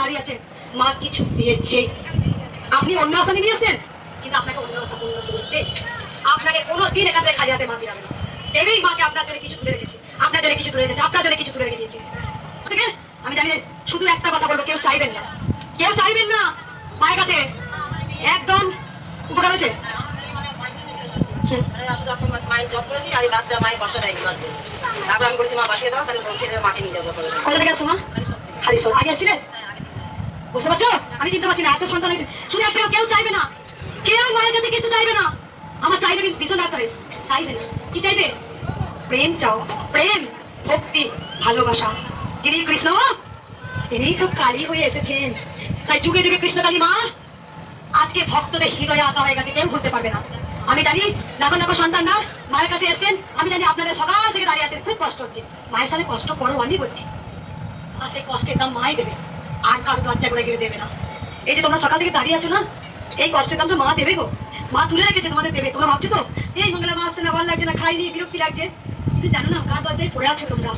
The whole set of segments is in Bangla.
দাঁড়িয়ে আছেন, মা কিছু দিয়েছে। আপনি অন্য আশা নিয়েছেন, কিন্তু আপনাকে অন্য আশা পূর্ণ করতে আপনাকে কোনোদিন এখান থেকে খালি হাতে মা ফিরাবে না। দেবেই মাকে আপনার জন্য কিছু তুলে রেখেছে, আপনার জন্য কিছু তুলে রেখেছে, আপনার জন্য কিছু তুলে রেখে দিয়েছে। ঠিক আছে, আমি জানি শুধু একটা কথা বলবো, কেউ চাইবেন না, কেউ চাইবেন না মায়ের কাছে একদম উপকার হয়েছে। মায়ের জব করেছি আর বাচ্চা মায়ের কষ্ট দেয়নি বাচ্চা, তারপর আমি বলেছি মা বাসিয়ে দাও, তাহলে ছেলে মাকে নিয়ে যাবো। কোথা থেকে আসছো মা? হারিসোল। আগে আসছিলেন? বুঝতে পারছো? আমি চিনতে পারছি না, এত সন্তান শুধু একটা, কেউ চাইবে না, কেউ মায়ের কাছে কিছু চাইবে না। আমার চাইবে কিন্তু ভীষণ রাত চাইবে না। কি চাইবে? প্রেম চাও, প্রেম, ভক্তি, ভালোবাসা। যিনি কৃষ্ণ তিনি তো কালী হয়ে এসেছেন, তাই যুগে যুগে কৃষ্ণ কালী মা আজকে ভক্তদের হৃদয়ে আঁকা হয়ে গেছে, কেউ ভুলতে পারবে না। আমি জানি লাখো লাখো সন্তানরা মায়ের কাছে এসেছেন, আমি জানি আপনাদের সকাল থেকে দাঁড়িয়ে আছেন, খুব কষ্ট হচ্ছে। মায়ের সাথে কষ্ট করো, আমি বলছি, আর সেই কষ্টের দাম মাই দেবে, আর কারো দরজা করে গেলে দেবে না। এই যে তোমরা সকাল থেকে দাঁড়িয়ে আছো না, এই কষ্টের দাম তো মা দেবে গো, মা তুলে রেখেছে তোমাদের দেবে। তোমরা ভাবছো তো এই মঙ্গলা মা আসছে না, ভালো লাগছে না, খাইনি, বিরক্তি লাগছে, কিন্তু জানো না কার দরজায় পড়ে আছো তোমরা,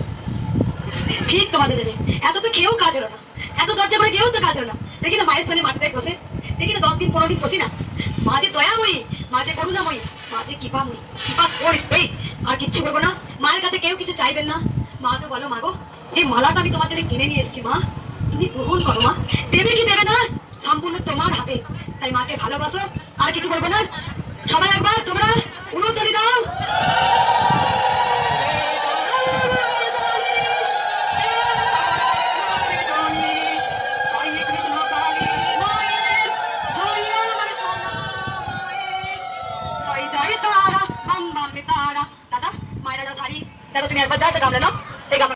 ঠিক তোমাদের দেবে। এত তো কেউ কাজ হলো না, এত দরজা করে কেউ তো কাজ হলো না। দেখি না মায়ের স্থানে মাটিতে বসে, দেখি না 10 দিন 15 দিন বসি না, মা যে দয়াময়ী, মা যে করুণাময়ী, মা যে কৃপাময়ী, কৃপা করবেই। আর কিচ্ছু বলবো না, মায়ের কাছে কেউ কিছু চাইবেন না। মাকে বলো মা গো, যে মালাটা আমি তোমার জন্য কিনে নিয়ে এসেছি মা, তুমি গ্রহণ করো মা, দেবে কি দেবে না সম্পূর্ণ তোমার হাতে। তাই মাকে ভালোবাসো, আর কিছু বলবো না। সবাই একবার তোমরা উলুধ্বনি দাও। দাদা মায়েরা যা শাড়ি দেখো, তুমি একবার যাও তো গামলা নাও।